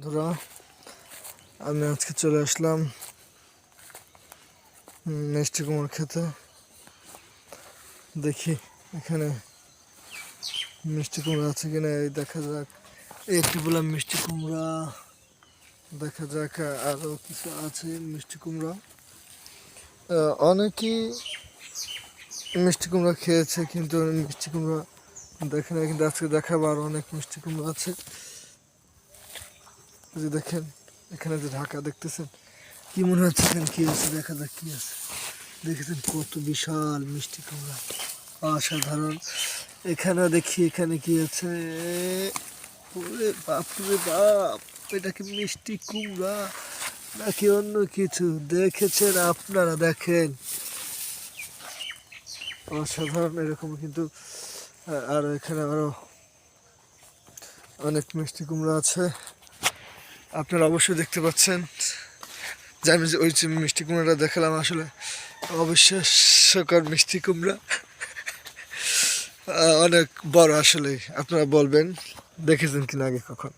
বন্ধুরা, আমি আজকে চলে আসলাম মিষ্টি কুমড়া খেতে। দেখি এখানে মিষ্টি কুমড়া আছে কিনা, এই দেখা যাক। একটু বললাম মিষ্টি কুমড়া, দেখা যাক আরো কিছু আছে মিষ্টি কুমড়া। অনেকেই মিষ্টি কুমড়া খেয়েছে, কিন্তু মিষ্টি কুমড়া দেখে না, কিন্তু আজকে দেখাবো আরো অনেক মিষ্টি কুমড়া আছে। যে দেখেন এখানে যে ঢাকা দেখতেছেন, কি মনে হচ্ছে কি আছে, দেখা যাক কি আছে। দেখেছেন কত বিশাল মিষ্টি কুমড়া, অসাধারণ। এখানে দেখি এখানে কি আছে। ওরে বাপরে বাপ, এটা কি মিষ্টি কুমড়া নাকি অন্য কিছু? দেখেছেন আপনারা, দেখেন অসাধারণ এরকম। কিন্তু আর এখানে আরো অনেক মিষ্টি কুমড়া আছে, আপনারা অবশ্যই দেখতে পাচ্ছেন। যে আমি ওই যে মিষ্টি কুমড়াটা দেখালাম, আসলে অবিশ্বাস্যকর মিষ্টি কুমড়া, অনেক বড়। আসলে আপনারা বলবেন দেখেছেন কিনা আগে কখন।